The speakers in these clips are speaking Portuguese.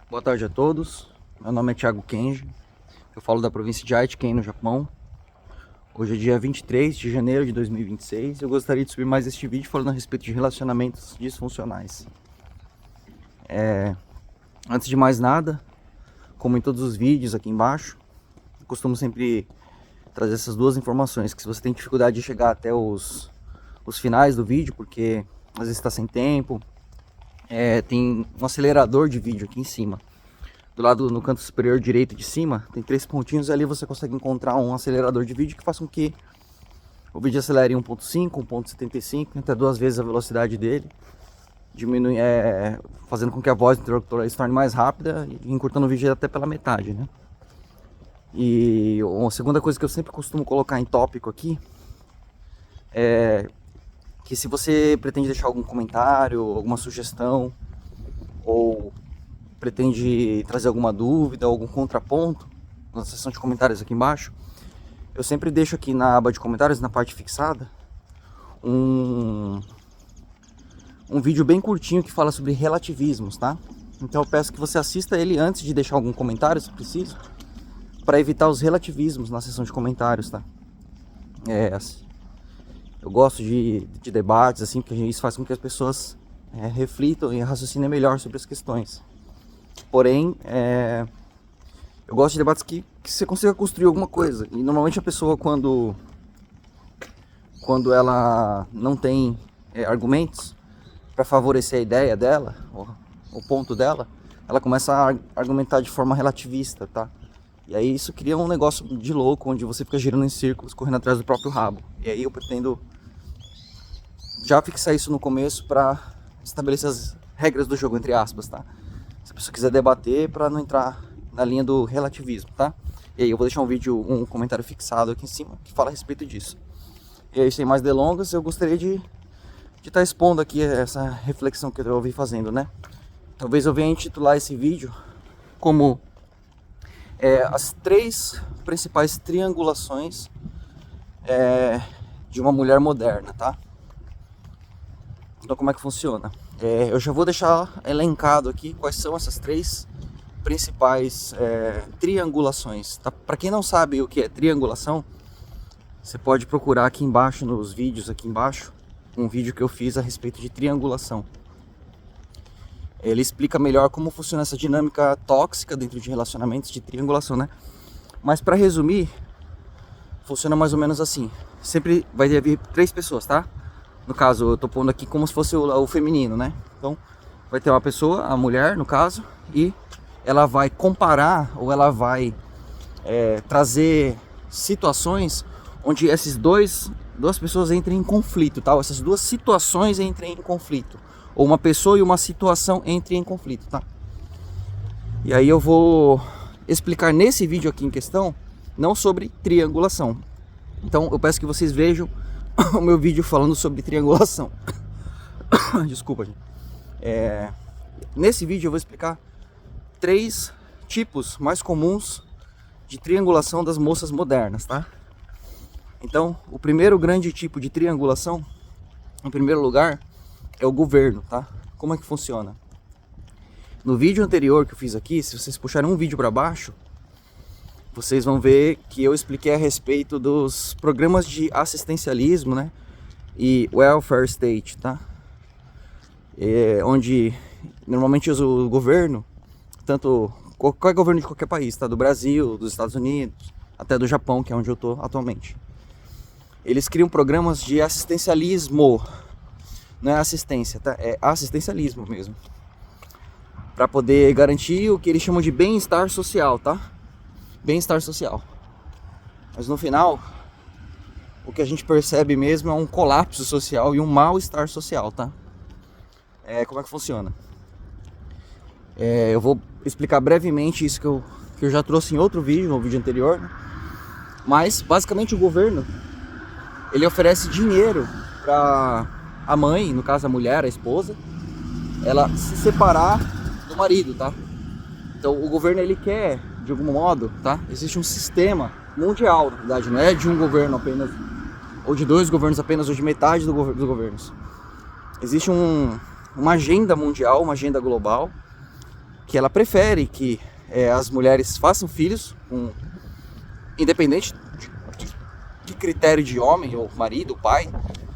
Boa tarde a todos, meu nome é Thiago Kenji, eu falo da província de Aichi-ken, no Japão. Hoje é dia 23 de janeiro de 2026 e eu gostaria de subir mais este vídeo falando a respeito de relacionamentos disfuncionais. Antes de mais nada, como em todos os vídeos aqui embaixo, eu costumo sempre trazer essas duas informações, que se você tem dificuldade de chegar até os finais do vídeo, porque às vezes está sem tempo, tem um acelerador de vídeo aqui em cima. Do lado, no canto superior direito de cima, tem 3 pontinhos e ali você consegue encontrar um acelerador de vídeo que faça com que o vídeo acelere em 1.5, 1.75, até 2 vezes a velocidade dele, diminui, fazendo com que a voz do interlocutor se torne mais rápida e encurtando o vídeo até pela metade, né? E uma segunda coisa que eu sempre costumo colocar em tópico aqui é que se você pretende deixar algum comentário, alguma sugestão, ou pretende trazer alguma dúvida, algum contraponto na seção de comentários aqui embaixo, eu sempre deixo aqui na aba de comentários, na parte fixada, um vídeo bem curtinho que fala sobre relativismos, tá? Então eu peço que você assista ele antes de deixar algum comentário, se preciso, para evitar os relativismos na seção de comentários, tá? Eu gosto de debates, assim, porque isso faz com que as pessoas reflitam e raciocinem melhor sobre as questões. Porém, eu gosto de debates que você consiga construir alguma coisa. E normalmente a pessoa, quando ela não tem argumentos para favorecer a ideia dela, o ponto dela, ela começa a argumentar de forma relativista, tá? E aí isso cria um negócio de louco, onde você fica girando em círculos, correndo atrás do próprio rabo. E aí eu pretendo já fixar isso no começo para estabelecer as regras do jogo, entre aspas, tá? Se a pessoa quiser debater, para não entrar na linha do relativismo, tá? E aí eu vou deixar um comentário fixado aqui em cima que fala a respeito disso. E aí, sem mais delongas, eu gostaria de estar expondo aqui essa reflexão que eu ouvi fazendo, né? Talvez eu venha intitular esse vídeo como as 3 principais triangulações de uma mulher moderna, tá? Então, como é que funciona? Eu já vou deixar elencado aqui quais são essas 3 principais triangulações, tá? Para quem não sabe o que é triangulação, você pode procurar aqui embaixo, nos vídeos aqui embaixo, um vídeo que eu fiz a respeito de triangulação. Ele explica melhor como funciona essa dinâmica tóxica dentro de relacionamentos de triangulação, né? Mas para resumir, funciona mais ou menos assim. Sempre vai haver 3 pessoas, tá? No caso, eu tô pondo aqui como se fosse o feminino, né? Então, vai ter uma pessoa, a mulher, no caso, e ela vai comparar, ou ela vai trazer situações onde essas duas pessoas entrem em conflito, tá? Essas 2 situações entrem em conflito. Ou uma pessoa e uma situação entrem em conflito, tá? E aí eu vou explicar nesse vídeo aqui em questão, não sobre triangulação. Então, eu peço que vocês vejam o meu vídeo falando sobre triangulação. Desculpa, gente. Nesse vídeo eu vou explicar 3 tipos mais comuns de triangulação das moças modernas, tá? Então, o primeiro grande tipo de triangulação, em primeiro lugar, é o governo, tá? Como é que funciona? No vídeo anterior que eu fiz aqui, se vocês puxarem um vídeo para baixo, vocês vão ver que eu expliquei a respeito dos programas de assistencialismo, né? E welfare state, tá? Onde normalmente usa o governo, tanto qualquer governo de qualquer país, tá? Do Brasil, dos Estados Unidos, até do Japão, que é onde eu tô atualmente. Eles criam programas de assistencialismo, não é assistência, tá? É assistencialismo mesmo, para poder garantir o que eles chamam de bem-estar social, tá? Bem-estar social. Mas no final, o que a gente percebe mesmo é um colapso social e um mal-estar social, tá? Como é que funciona? Eu vou explicar brevemente isso que eu já trouxe em outro vídeo, no vídeo anterior, né? Mas basicamente o governo, ele oferece dinheiro para a mãe, no caso a mulher, a esposa, ela se separar do marido, tá? Então o governo, ele quer, de algum modo, tá? Existe um sistema mundial, na verdade, não é de um governo apenas, ou de 2 governos apenas, ou de metade dos governos. Existe uma agenda mundial, uma agenda global, que ela prefere que as mulheres façam filhos, independente de critério de homem, ou marido, ou pai,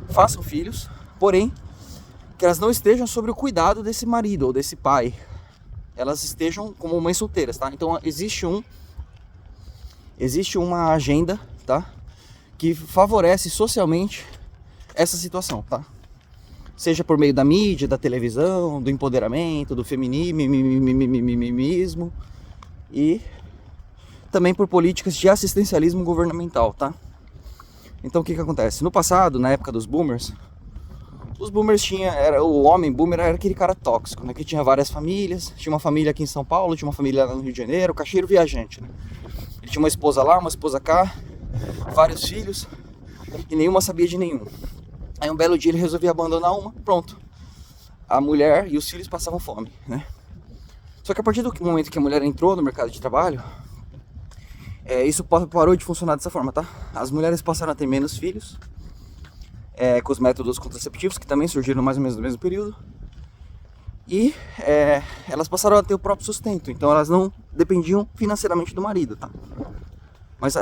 façam filhos, porém, que elas não estejam sob o cuidado desse marido ou desse pai. Elas estejam como mães solteiras, tá? Então existe uma agenda, tá? Que favorece socialmente essa situação, tá? Seja por meio da mídia, da televisão, do empoderamento, do feminismo e também por políticas de assistencialismo governamental, tá? Então o que acontece? No passado, na época dos boomers, os boomers o homem boomer era aquele cara tóxico, né? Que tinha várias famílias, tinha uma família aqui em São Paulo, tinha uma família lá no Rio de Janeiro, caixeiro viajante, né? Ele tinha uma esposa lá, uma esposa cá, vários filhos e nenhuma sabia de nenhum. Aí um belo dia ele resolvia abandonar uma, pronto. A mulher e os filhos passavam fome, né? Só que a partir do momento que a mulher entrou no mercado de trabalho, isso parou de funcionar dessa forma, tá? As mulheres passaram a ter menos filhos, com os métodos contraceptivos, que também surgiram mais ou menos no mesmo período. E elas passaram a ter o próprio sustento, então elas não dependiam financeiramente do marido, tá? Mas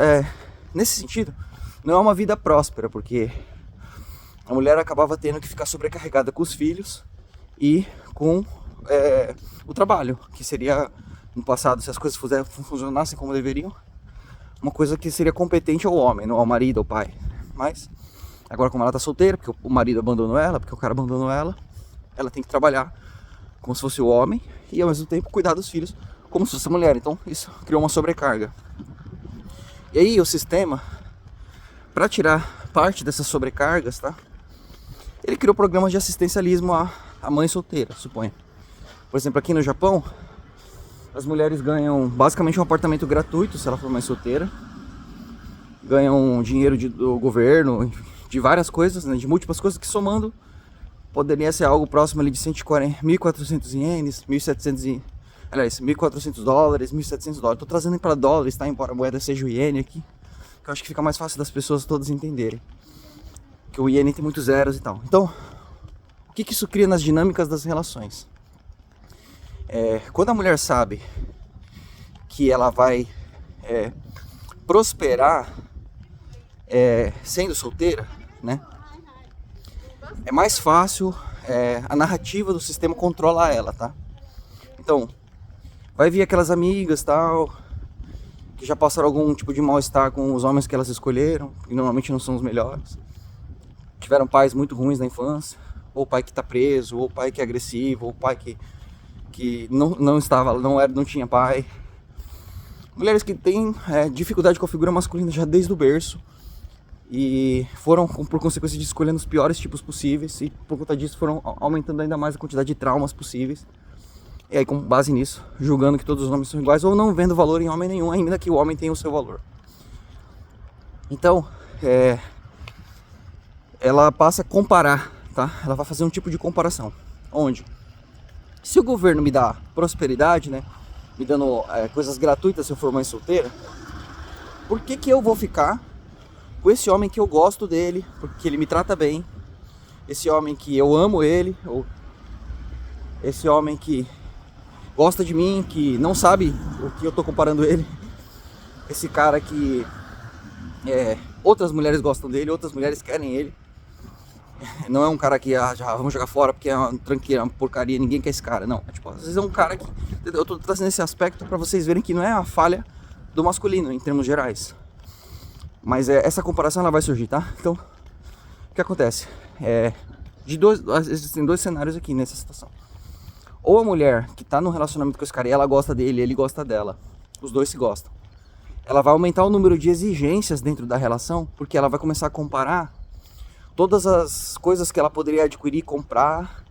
nesse sentido, não é uma vida próspera, porque a mulher acabava tendo que ficar sobrecarregada com os filhos e com o trabalho, que seria, no passado, se as coisas funcionassem como deveriam, uma coisa que seria competente ao homem, não ao marido, ao pai. Mas agora, como ela tá solteira, porque o marido abandonou ela, porque o cara abandonou ela tem que trabalhar como se fosse o homem e ao mesmo tempo cuidar dos filhos como se fosse a mulher. Então isso criou uma sobrecarga. E aí o sistema, para tirar parte dessas sobrecargas, tá? Ele criou programas de assistencialismo à mãe solteira, suponha. Por exemplo, aqui no Japão, as mulheres ganham basicamente um apartamento gratuito se ela for mãe solteira. Ganham dinheiro do governo, de várias coisas, né, de múltiplas coisas, que somando poderia ser algo próximo ali de 1.400 ienes, 1.400 dólares, 1.700 dólares. Tô trazendo para dólares, tá? Embora a moeda seja o iene aqui, que eu acho que fica mais fácil das pessoas todas entenderem. Que o iene tem muitos zeros e tal. Então, o que isso cria nas dinâmicas das relações? Quando a mulher sabe que ela vai prosperar sendo solteira, né? É mais fácil, a narrativa do sistema controlar ela, tá? Então, vai vir aquelas amigas, tal, que já passaram algum tipo de mal-estar com os homens que elas escolheram, e normalmente não são os melhores. Tiveram pais muito ruins na infância, ou pai que tá preso, ou pai que é agressivo, ou pai que não tinha pai. Mulheres que têm dificuldade com a figura masculina já desde o berço e foram, por consequência disso, escolhendo os piores tipos possíveis, e por conta disso foram aumentando ainda mais a quantidade de traumas possíveis. E aí, com base nisso, julgando que todos os homens são iguais, ou não vendo valor em homem nenhum, ainda que o homem tenha o seu valor. Então, ela passa a comparar, tá? Ela vai fazer um tipo de comparação, onde, se o governo me dá prosperidade, né, me dando coisas gratuitas se eu for mãe solteira, por que eu vou ficar com esse homem que eu gosto dele, porque ele me trata bem, esse homem que eu amo ele, ou esse homem que gosta de mim, que não sabe o que eu tô comparando ele, esse cara que outras mulheres gostam dele, outras mulheres querem ele, não é um cara que já vamos jogar fora porque é uma tranqueira, uma porcaria, ninguém quer esse cara, não, tipo, às vezes é um cara que, eu tô trazendo esse aspecto para vocês verem que não é a falha do masculino em termos gerais, mas essa comparação ela vai surgir, tá? Então, o que acontece? Existem dois cenários aqui nessa situação. Ou a mulher que tá num relacionamento com esse cara e ela gosta dele, ele gosta dela, os dois se gostam, ela vai aumentar o número de exigências dentro da relação, porque ela vai começar a comparar todas as coisas que ela poderia adquirir e comprar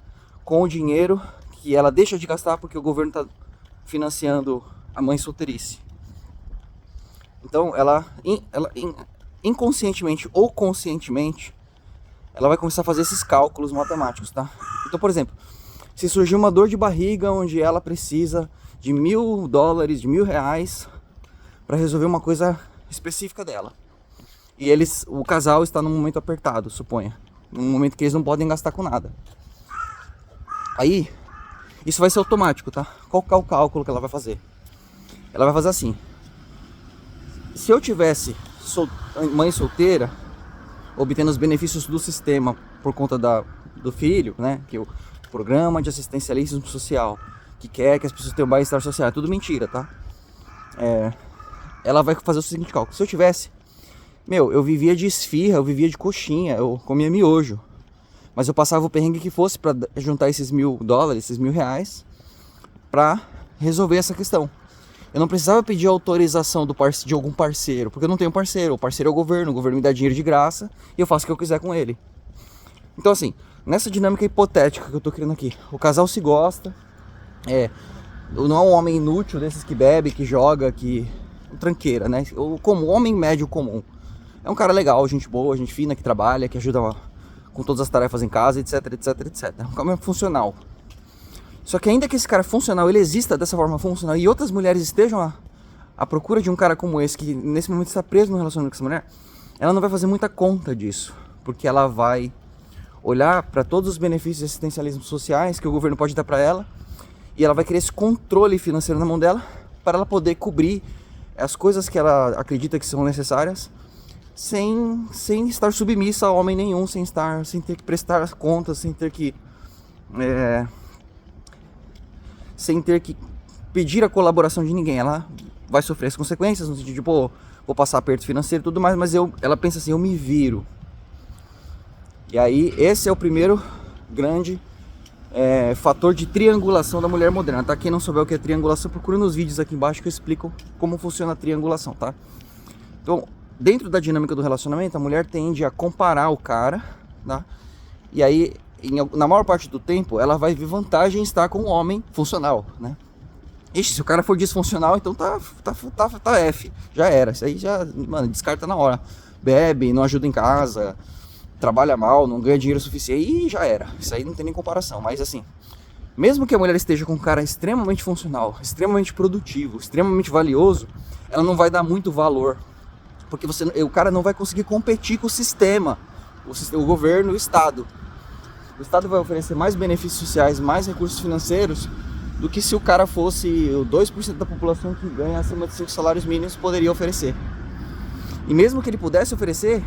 com o dinheiro que ela deixa de gastar porque o governo está financiando a mãe solteirice. Então ela inconscientemente ou conscientemente, ela vai começar a fazer esses cálculos matemáticos, tá? Então, por exemplo, se surgir uma dor de barriga onde ela precisa de $1.000, de R$1.000 para resolver uma coisa específica dela, e o casal está num momento apertado, suponha, num momento que eles não podem gastar com nada. Aí, Isso vai ser automático, tá? Qual que é o cálculo que ela vai fazer? Ela vai fazer assim: se eu tivesse mãe solteira, obtendo os benefícios do sistema por conta do filho, né? Que o programa de assistencialismo social, que quer que as pessoas tenham bem-estar social, é tudo mentira, tá? Ela vai fazer o seguinte cálculo: se eu tivesse, eu vivia de esfirra, eu vivia de coxinha, eu comia miojo, mas eu passava o perrengue que fosse para juntar esses $1.000, esses R$1.000, para resolver essa questão. Eu não precisava pedir autorização de algum parceiro, porque eu não tenho parceiro. O parceiro é o governo me dá dinheiro de graça e eu faço o que eu quiser com ele. Então assim, nessa dinâmica hipotética que eu tô criando aqui, o casal se gosta, não é um homem inútil desses que bebe, que joga, que... tranqueira, né? O homem médio comum. É um cara legal, gente boa, gente fina, que trabalha, que ajuda com todas as tarefas em casa, etc, etc, etc. É um cara funcional. Só que ainda que esse cara funcional, ele exista dessa forma funcional e outras mulheres estejam à procura de um cara como esse, que nesse momento está preso no relacionamento com essa mulher, ela não vai fazer muita conta disso, porque ela vai olhar para todos os benefícios de assistencialismo sociais que o governo pode dar para ela, e ela vai querer esse controle financeiro na mão dela para ela poder cobrir as coisas que ela acredita que são necessárias sem estar submissa a homem nenhum, sem ter que prestar contas, sem ter que pedir a colaboração de ninguém. Ela vai sofrer as consequências, no sentido de, vou passar aperto financeiro e tudo mais, mas ela pensa assim: eu me viro. E aí, esse é o primeiro grande fator de triangulação da mulher moderna, tá? Quem não souber o que é triangulação, procura nos vídeos aqui embaixo que eu explico como funciona a triangulação, tá? Então, dentro da dinâmica do relacionamento, a mulher tende a comparar o cara, tá? E aí, na maior parte do tempo, ela vai ver vantagem em estar com um homem funcional, né? Ixi, se o cara for disfuncional, então tá F, já era. Isso aí já, mano, descarta na hora. Bebe, não ajuda em casa, trabalha mal, não ganha dinheiro suficiente e já era. Isso aí não tem nem comparação. Mas assim, mesmo que a mulher esteja com um cara extremamente funcional, extremamente produtivo, extremamente valioso, ela não vai dar muito valor, porque o cara não vai conseguir competir com o sistema, o governo, o Estado. O Estado vai oferecer mais benefícios sociais, mais recursos financeiros do que se o cara fosse o 2% da população que ganha acima de 5 salários mínimos poderia oferecer. E mesmo que ele pudesse oferecer,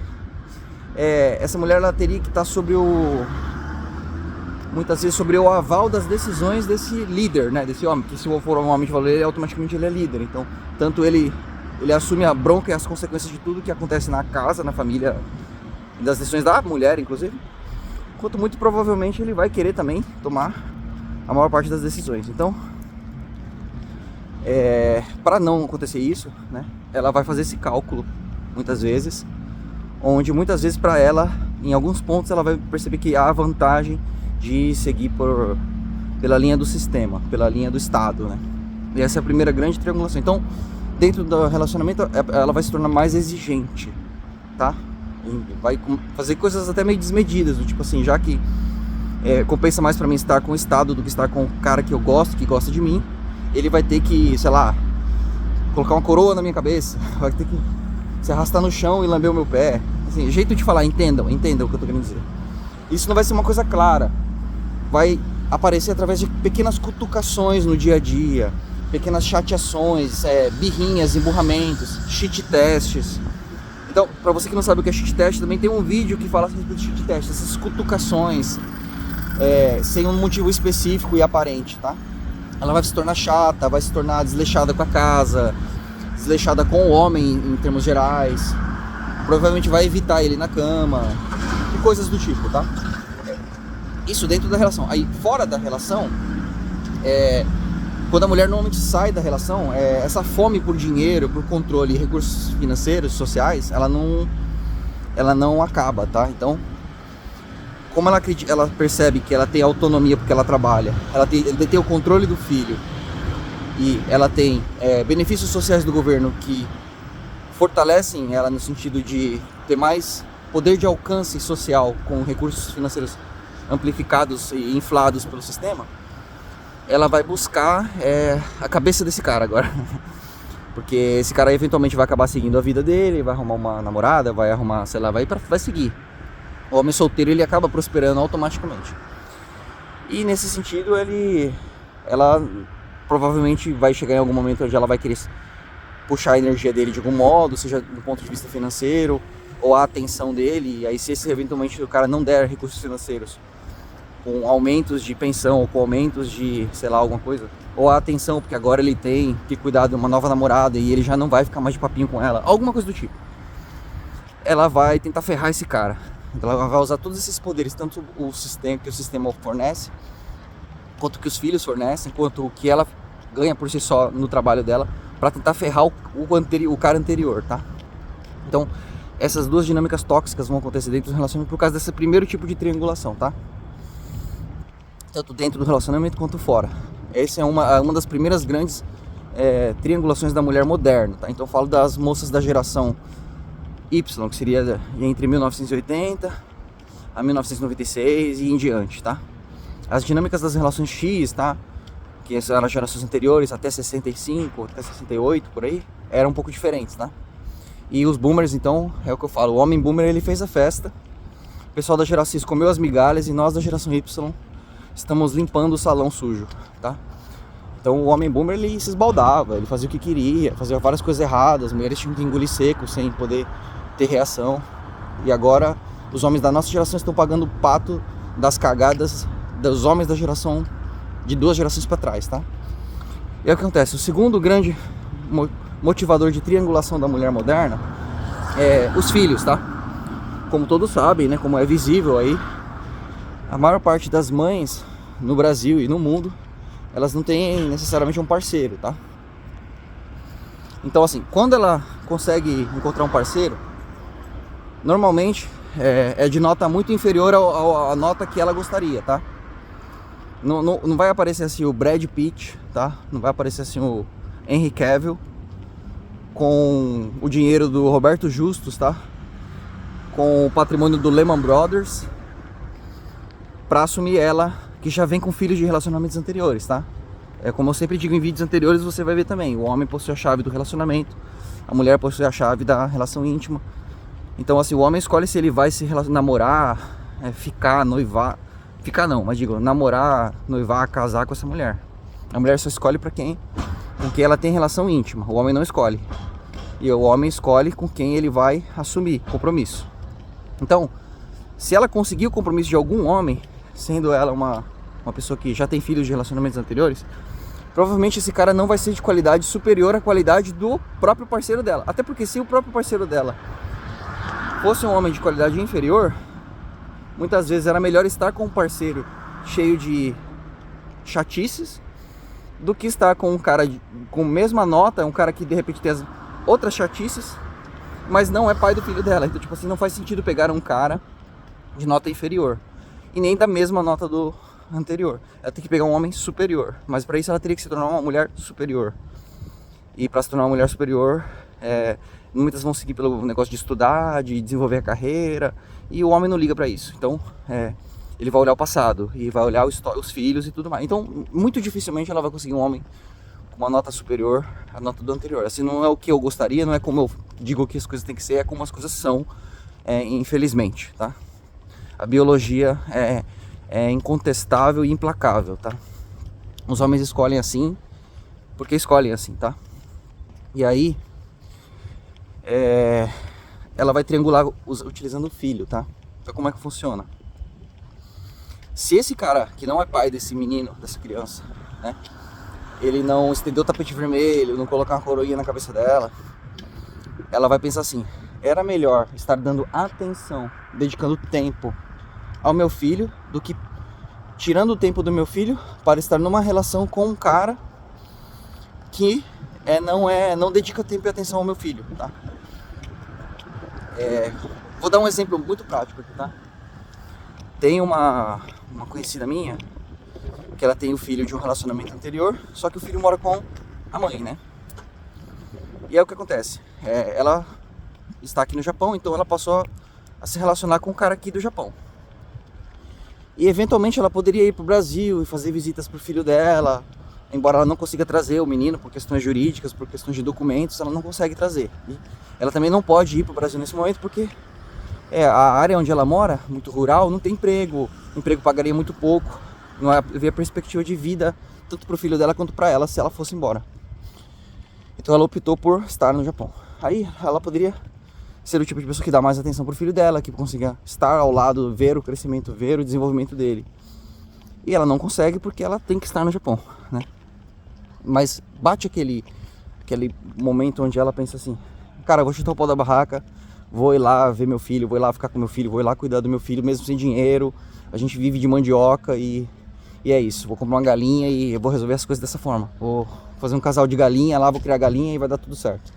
essa mulher ela teria que estar muitas vezes sobre o aval das decisões desse líder, né, desse homem, que se for um homem de valor, automaticamente ele é líder. Então, tanto ele assume a bronca e as consequências de tudo que acontece na casa, na família, das decisões da mulher, inclusive, quanto muito provavelmente ele vai querer também tomar a maior parte das decisões. Então, para não acontecer isso, né, ela vai fazer esse cálculo muitas vezes, onde muitas vezes para ela, em alguns pontos, ela vai perceber que há vantagem de seguir pela linha do sistema, pela linha do Estado, né? E essa é a primeira grande triangulação. Então, dentro do relacionamento, ela vai se tornar mais exigente, tá? E vai fazer coisas até meio desmedidas, do tipo assim, já que compensa mais pra mim estar com o Estado do que estar com o cara que eu gosto, que gosta de mim, ele vai ter que, sei lá, colocar uma coroa na minha cabeça, vai ter que se arrastar no chão e lamber o meu pé. Assim, jeito de falar, entendam o que eu tô querendo dizer. Isso não vai ser uma coisa clara, vai aparecer através de pequenas cutucações no dia a dia, pequenas chateações, birrinhas, emburramentos, cheat tests. Então, pra você que não sabe o que é cheat test, também tem um vídeo que fala sobre cheat test, essas cutucações sem um motivo específico e aparente, tá? Ela vai se tornar chata, vai se tornar desleixada com a casa, desleixada com o homem em termos gerais, provavelmente vai evitar ele na cama e coisas do tipo, tá? Isso dentro da relação. Aí fora da relação, quando a mulher normalmente sai da relação, essa fome por dinheiro, por controle e recursos financeiros, sociais, ela não acaba, tá? Então, como ela percebe que ela tem autonomia porque ela trabalha, ela tem o controle do filho e ela tem benefícios sociais do governo que fortalecem ela no sentido de ter mais poder de alcance social com recursos financeiros amplificados e inflados pelo sistema, ela vai buscar a cabeça desse cara agora. Porque esse cara eventualmente vai acabar seguindo a vida dele, vai arrumar uma namorada, vai arrumar, sei lá, vai seguir. O homem solteiro, ele acaba prosperando automaticamente. E nesse sentido, ele ela provavelmente vai chegar em algum momento onde ela vai querer puxar a energia dele de algum modo, seja do ponto de vista financeiro, ou a atenção dele, e aí se eventualmente o cara não der recursos financeiros, com aumentos de pensão, ou com aumentos de, sei lá, alguma coisa, ou a atenção, porque agora ele tem que cuidar de uma nova namorada e ele já não vai ficar mais de papinho com ela, alguma coisa do tipo. Ela vai tentar ferrar esse cara. Então ela vai usar todos esses poderes, tanto o sistema que o sistema fornece, quanto que os filhos fornecem, quanto o que ela ganha por si só no trabalho dela, para tentar ferrar o cara anterior, tá? Então, essas duas dinâmicas tóxicas vão acontecer dentro do relacionamento por causa desse primeiro tipo de triangulação, tá? Tanto dentro do relacionamento quanto fora. Essa é uma das primeiras grandes triangulações da mulher moderna, tá? Então eu falo das moças da geração Y, que seria entre 1980 a 1996 e em diante, tá? As dinâmicas das relações X, tá? Que eram as gerações anteriores, até 65, até 68, por aí, eram um pouco diferentes, tá? E os boomers, então, é o que eu falo, o homem boomer, ele fez a festa, o pessoal da geração X comeu as migalhas e nós da geração Y estamos limpando o salão sujo, tá? Então o homem boomer, ele se esbaldava, ele fazia o que queria, fazia várias coisas erradas, as mulheres tinham que engolir seco sem poder ter reação. E agora os homens da nossa geração estão pagando o pato das cagadas dos homens da geração de 2 gerações para trás, tá? E aí o que acontece? O segundo grande motivador de triangulação da mulher moderna é os filhos, tá? Como todos sabem, né, como é visível aí, a maior parte das mães no Brasil e no mundo, elas não têm necessariamente um parceiro, tá? Então assim, quando ela consegue encontrar um parceiro, normalmente é de nota muito inferior à nota que ela gostaria, tá? Não vai aparecer assim o Brad Pitt, tá? Não vai aparecer assim o Henry Cavill com o dinheiro do Roberto Justus, tá? Com o patrimônio do Lehman Brothers, pra assumir ela, que já vem com filhos de relacionamentos anteriores, tá? É como eu sempre digo em vídeos anteriores, você vai ver também, o homem possui a chave do relacionamento, a mulher possui a chave da relação íntima. Então assim, o homem escolhe se ele vai se namorar, ficar, noivar, ficar não, mas digo, namorar, noivar, casar com essa mulher. A mulher só escolhe com quem ela tem relação íntima, o homem não escolhe. E o homem escolhe com quem ele vai assumir compromisso. Então, se ela conseguir o compromisso de algum homem, sendo ela uma pessoa que já tem filhos de relacionamentos anteriores, provavelmente esse cara não vai ser de qualidade superior à qualidade do próprio parceiro dela. Até porque se o próprio parceiro dela fosse um homem de qualidade inferior, muitas vezes era melhor estar com um parceiro cheio de chatices do que estar com um cara com a mesma nota, um cara que de repente tem as outras chatices, mas não é pai do filho dela. Então tipo assim, não faz sentido pegar um cara de nota inferior e nem da mesma nota do anterior. Ela tem que pegar um homem superior, mas para isso ela teria que se tornar uma mulher superior. E para se tornar uma mulher superior, muitas vão seguir pelo negócio de estudar, de desenvolver a carreira, e o homem não liga para isso. Então ele vai olhar o passado e vai olhar os filhos e tudo mais. Então muito dificilmente ela vai conseguir um homem com uma nota superior à nota do anterior. Assim, não é o que eu gostaria, não é como eu digo que as coisas têm que ser, é como as coisas são, infelizmente, tá? A biologia é incontestável e implacável, tá? Os homens escolhem assim porque escolhem assim, tá? E aí ela vai triangular utilizando o filho, tá? Então como é que funciona? Se esse cara que não é pai desse menino, dessa criança, né, ele não estendeu o tapete vermelho, não colocar uma coroinha na cabeça dela, ela vai pensar assim: era melhor estar dando atenção, dedicando tempo ao meu filho, do que tirando o tempo do meu filho para estar numa relação com um cara que não dedica tempo e atenção ao meu filho, tá? Vou dar um exemplo muito prático aqui, tá? Tem uma conhecida minha que ela tem o filho de um relacionamento anterior, só que o filho mora com a mãe, né? E aí o que acontece? Ela está aqui no Japão, então ela passou a se relacionar com um cara aqui do Japão. E eventualmente ela poderia ir pro Brasil e fazer visitas pro filho dela, embora ela não consiga trazer o menino por questões jurídicas, por questões de documentos, ela não consegue trazer. E ela também não pode ir pro Brasil nesse momento porque a área onde ela mora, muito rural, não tem emprego, o emprego pagaria muito pouco, não havia perspectiva de vida tanto pro filho dela quanto pra ela se ela fosse embora. Então ela optou por estar no Japão. Aí ela poderia ser o tipo de pessoa que dá mais atenção pro filho dela, que consiga estar ao lado, ver o crescimento, ver o desenvolvimento dele. E ela não consegue porque ela tem que estar no Japão, né? Mas bate aquele momento onde ela pensa assim: cara, eu vou chutar o pau da barraca, vou ir lá ver meu filho, vou ir lá ficar com meu filho, vou ir lá cuidar do meu filho, mesmo sem dinheiro. A gente vive de mandioca e é isso. Vou comprar uma galinha e eu vou resolver as coisas dessa forma. Vou fazer um casal de galinha lá, vou criar galinha e vai dar tudo certo.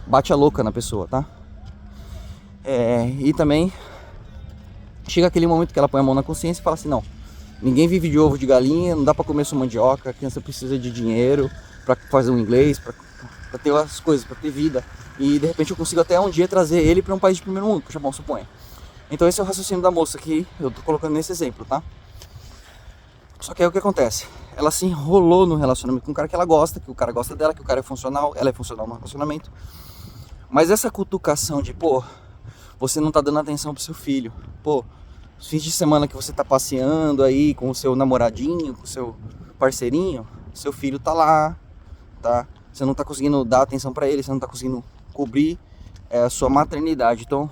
Bate a louca na pessoa, tá? E também chega aquele momento que ela põe a mão na consciência e fala assim: não, ninguém vive de ovo de galinha, não dá pra comer sua mandioca, a criança precisa de dinheiro pra fazer um inglês, pra ter as coisas, pra ter vida. E de repente eu consigo até um dia trazer ele pra um país de primeiro mundo, pro Japão, suponha. Então esse é o raciocínio da moça que eu tô colocando nesse exemplo, tá? Só que aí o que acontece? Ela se enrolou no relacionamento com um cara que ela gosta, que o cara gosta dela, que o cara é funcional, ela é funcional no relacionamento. Mas essa cutucação de, pô, você não tá dando atenção pro seu filho, pô, os fins de semana que você tá passeando aí com o seu namoradinho, com o seu parceirinho, seu filho tá lá, tá? Você não tá conseguindo dar atenção pra ele, você não tá conseguindo cobrir a sua maternidade. Então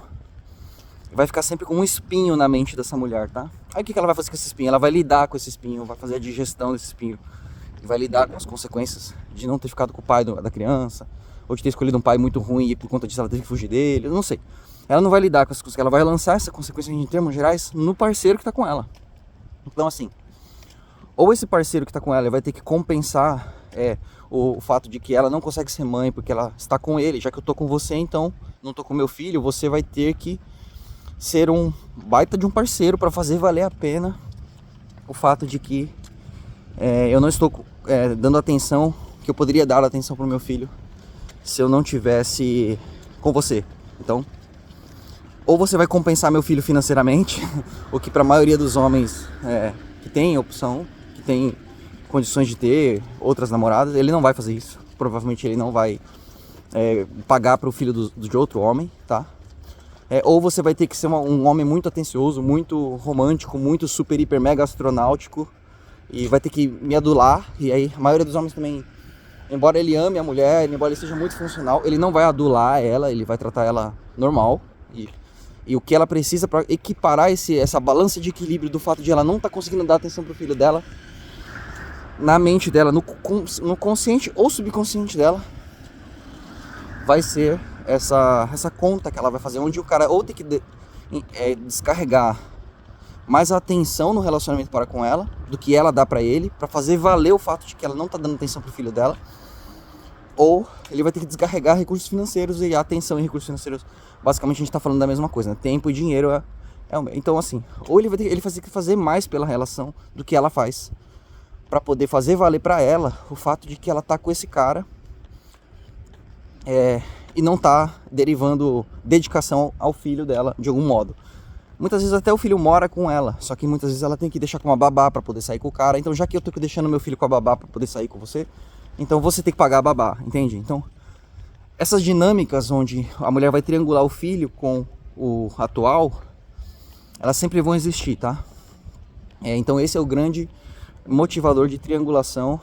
vai ficar sempre com um espinho na mente dessa mulher, tá? Aí o que ela vai fazer com esse espinho? Ela vai lidar com esse espinho, vai fazer a digestão desse espinho, e vai lidar com as consequências de não ter ficado com o pai da criança, ou de ter escolhido um pai muito ruim e por conta disso ela teve que fugir dele, eu não sei. Ela não vai lidar com essas coisas, ela vai lançar essa consequência em termos gerais no parceiro que tá com ela. Então assim, ou esse parceiro que tá com ela vai ter que compensar o fato de que ela não consegue ser mãe porque ela está com ele, já que eu tô com você, então não tô com meu filho, você vai ter que ser um baita de um parceiro para fazer valer a pena o fato de que eu não estou dando atenção que eu poderia dar atenção pro meu filho se eu não tivesse com você. Então, ou você vai compensar meu filho financeiramente, o que para a maioria dos homens que tem opção, que tem condições de ter outras namoradas, ele não vai fazer isso. Provavelmente ele não vai pagar para o filho de outro homem, tá? Ou você vai ter que ser um homem muito atencioso, muito romântico, muito super, hiper, mega astronáutico, e vai ter que me adular. E aí a maioria dos homens também, embora ele ame a mulher, embora ele seja muito funcional, ele não vai adular ela, ele vai tratar ela normal. E o que ela precisa para equiparar essa balança de equilíbrio do fato de ela não estar conseguindo dar atenção pro filho dela, na mente dela, no consciente ou subconsciente dela, vai ser essa conta que ela vai fazer, onde o cara ou tem que descarregar mais atenção no relacionamento para com ela do que ela dá para ele, para fazer valer o fato de que ela não tá dando atenção pro filho dela, ou ele vai ter que descarregar recursos financeiros, e atenção e recursos financeiros, basicamente a gente tá falando da mesma coisa, né? Tempo e dinheiro então assim, ou ele vai ter que fazer mais pela relação do que ela faz, para poder fazer valer para ela o fato de que ela tá com esse cara e não tá derivando dedicação ao filho dela de algum modo. Muitas vezes até o filho mora com ela, só que muitas vezes ela tem que deixar com uma babá para poder sair com o cara. Então já que eu tô deixando meu filho com a babá para poder sair com você, então você tem que pagar a babá, entende? Então essas dinâmicas onde a mulher vai triangular o filho com o atual, elas sempre vão existir, tá? Então esse é o grande motivador de triangulação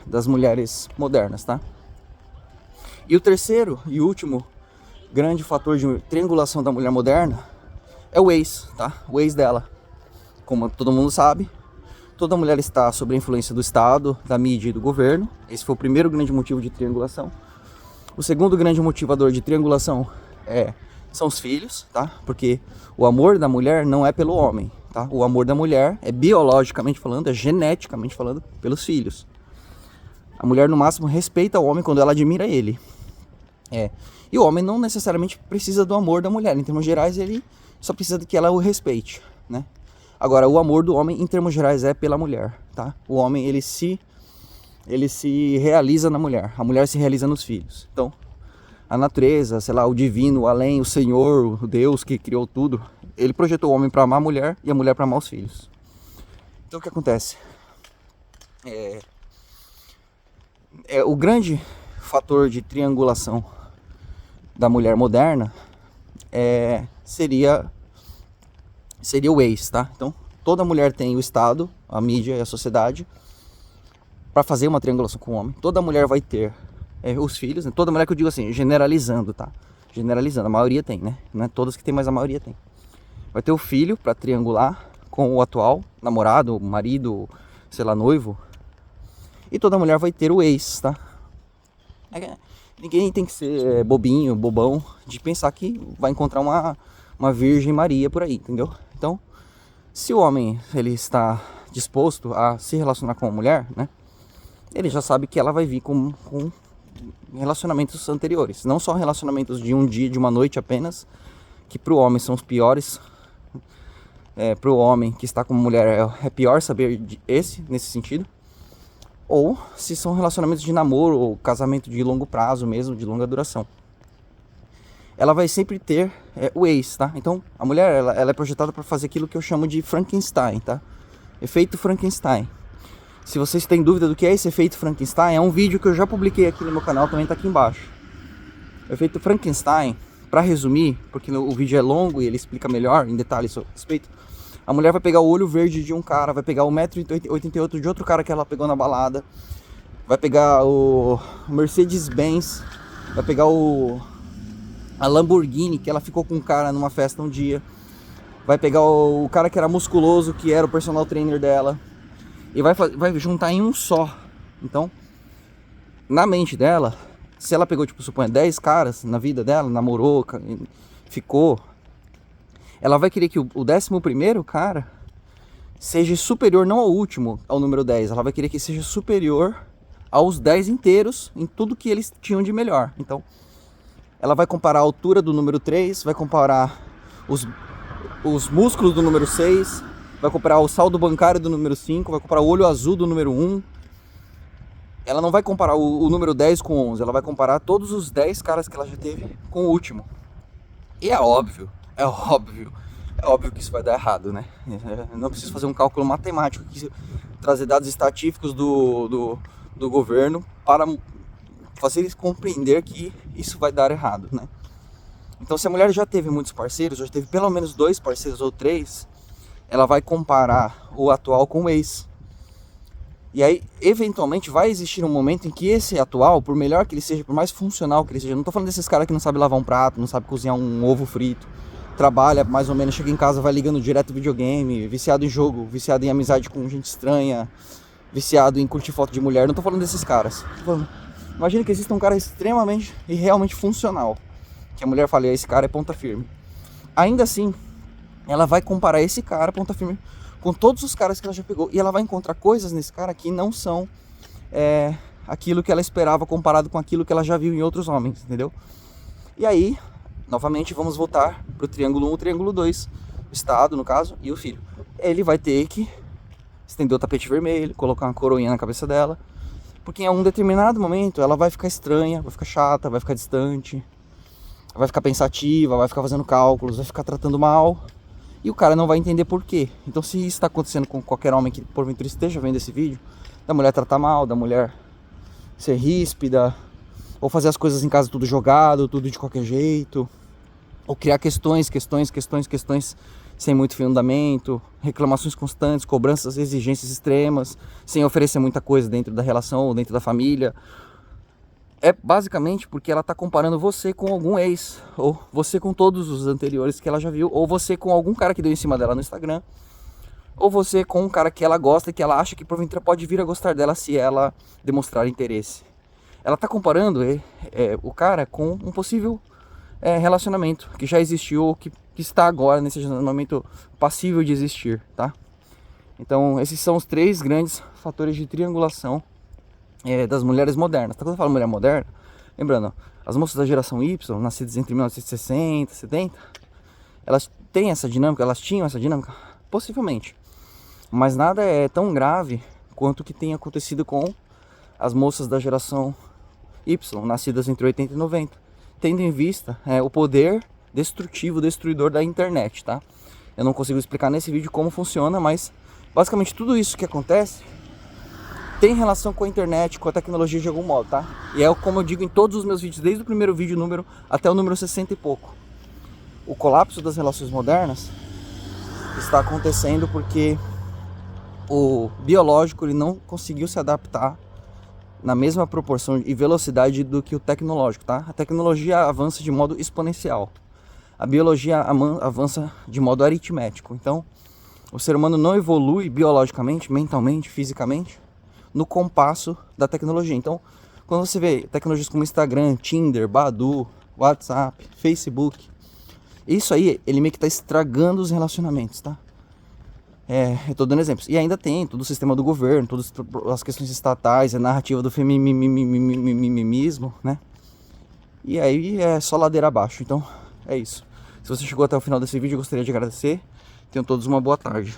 das mulheres modernas, tá? E o terceiro e último grande fator de triangulação da mulher moderna é o ex, tá? O ex dela. Como todo mundo sabe, toda mulher está sob a influência do Estado, da mídia e do governo. Esse foi o primeiro grande motivo de triangulação. O segundo grande motivador de triangulação são os filhos, tá? Porque o amor da mulher não é pelo homem, tá? O amor da mulher é biologicamente falando, é geneticamente falando, pelos filhos. A mulher no máximo respeita o homem quando ela admira ele. E o homem não necessariamente precisa do amor da mulher. Em termos gerais, ele só precisa de que ela o respeite, né? Agora, o amor do homem, em termos gerais, é pela mulher, tá? O homem, ele se realiza na mulher. A mulher se realiza nos filhos. Então, a natureza, sei lá, o divino, o além, o Senhor, o Deus que criou tudo, ele projetou o homem para amar a mulher e a mulher para amar os filhos. Então, o que acontece? O grande fator de triangulação da mulher moderna seria o ex, tá? Então, toda mulher tem o Estado a mídia e a sociedade para fazer uma triangulação com o homem. Toda mulher vai ter os filhos, né? Toda mulher, que eu digo assim, generalizando, tá? Generalizando, a maioria tem, né? Não é todas que tem, mas a maioria tem. Vai ter o filho para triangular com o atual namorado, marido, sei lá, noivo. E toda mulher vai ter o ex, tá? Ninguém tem que ser bobinho, bobão, de pensar que vai encontrar uma Virgem Maria por aí, entendeu? Então, se o homem ele está disposto a se relacionar com uma mulher, né? Ele já sabe que ela vai vir com relacionamentos anteriores. Não só relacionamentos de um dia, de uma noite apenas, que pro homem são os piores. Pro homem que está com uma mulher é pior saber nesse sentido. Ou se são relacionamentos de namoro ou casamento de longo prazo mesmo, de longa duração. Ela vai sempre ter o ex, tá? Então, a mulher, ela é projetada para fazer aquilo que eu chamo de Frankenstein, tá? Efeito Frankenstein. Se vocês têm dúvida do que é esse efeito Frankenstein, é um vídeo que eu já publiquei aqui no meu canal, também tá aqui embaixo. O efeito Frankenstein, para resumir, porque o vídeo é longo e ele explica melhor em detalhes sobre respeito, a mulher vai pegar o olho verde de um cara, vai pegar o 1,88 m de outro cara que ela pegou na balada, vai pegar o Mercedes-Benz, vai pegar a Lamborghini que ela ficou com um cara numa festa um dia, vai pegar o cara que era musculoso, que era o personal trainer dela, e vai juntar em um só. Então, na mente dela, se ela pegou, tipo, suponha 10 caras na vida dela, namorou, ficou, ela vai querer que o 11º cara seja superior, não ao último, ao número 10. Ela vai querer que seja superior aos 10 inteiros em tudo que eles tinham de melhor. Então, ela vai comparar a altura do número 3, vai comparar os músculos do número 6, vai comparar o saldo bancário do número 5, vai comparar o olho azul do número 1. Ela não vai comparar o número 10 com o 11, ela vai comparar todos os 10 caras que ela já teve com o último. E é óbvio que isso vai dar errado, né? Eu não preciso fazer um cálculo matemático aqui, trazer dados estatísticos do governo para fazer eles compreender que isso vai dar errado, né? Então, se a mulher já teve muitos parceiros, já teve pelo menos 2 parceiros ou 3, ela vai comparar o atual com o ex. E aí, eventualmente, vai existir um momento em que esse atual, por melhor que ele seja, por mais funcional que ele seja, não tô falando desses caras que não sabem lavar um prato, não sabem cozinhar um ovo frito, trabalha mais ou menos, chega em casa, vai ligando direto videogame, viciado em jogo, viciado em amizade com gente estranha, viciado em curtir foto de mulher. Não tô falando desses caras. Imagina que existe um cara extremamente e realmente funcional, que a mulher fala, esse cara é ponta firme. Ainda assim, ela vai comparar esse cara, ponta firme, com todos os caras que ela já pegou, e ela vai encontrar coisas nesse cara que não são aquilo que ela esperava comparado com aquilo que ela já viu em outros homens, entendeu? E aí, novamente, vamos voltar pro triângulo 1, triângulo 2, o Estado, no caso, e o filho. Ele vai ter que estender o tapete vermelho, colocar uma coroinha na cabeça dela, porque em um determinado momento ela vai ficar estranha, vai ficar chata, vai ficar distante, vai ficar pensativa, vai ficar fazendo cálculos, vai ficar tratando mal. E o cara não vai entender por quê. Então, se isso está acontecendo com qualquer homem que porventura esteja vendo esse vídeo, da mulher tratar mal, da mulher ser ríspida, ou fazer as coisas em casa tudo jogado, tudo de qualquer jeito, ou criar questões sem muito fundamento, reclamações constantes, cobranças, exigências extremas, sem oferecer muita coisa dentro da relação ou dentro da família, é basicamente porque ela está comparando você com algum ex, ou você com todos os anteriores que ela já viu, ou você com algum cara que deu em cima dela no Instagram, ou você com um cara que ela gosta e que ela acha que porventura pode vir a gostar dela se ela demonstrar interesse. Ela está comparando o cara com um possível relacionamento que já existiu ou que está agora nesse relacionamento passível de existir, tá? Então, esses são os 3 grandes fatores de triangulação das mulheres modernas. Tá? Quando eu falo mulher moderna, lembrando, as moças da geração Y, nascidas entre 1960 e 70, elas têm essa dinâmica, elas tinham essa dinâmica, possivelmente. Mas nada é tão grave quanto o que tem acontecido com as moças da geração Y, nascidas entre 80 e 90, tendo em vista o poder destrutivo, destruidor da internet, tá? Eu não consigo explicar nesse vídeo como funciona, mas basicamente tudo isso que acontece tem relação com a internet, com a tecnologia de algum modo, tá? E é como eu digo em todos os meus vídeos, desde o primeiro vídeo número até o número 60 e pouco. O colapso das relações modernas está acontecendo porque o biológico ele não conseguiu se adaptar na mesma proporção e velocidade do que o tecnológico, tá? A tecnologia avança de modo exponencial. A biologia avança de modo aritmético. Então, o ser humano não evolui biologicamente, mentalmente, fisicamente, no compasso da tecnologia. Então, quando você vê tecnologias como Instagram, Tinder, Badoo, WhatsApp, Facebook, isso aí, ele meio que está estragando os relacionamentos, tá? Eu tô dando exemplos. E ainda tem todo o sistema do governo, todas as questões estatais, a narrativa do feminismo, né? E aí é só ladeira abaixo. Então, é isso. Se você chegou até o final desse vídeo, eu gostaria de agradecer. Tenham todos uma boa tarde.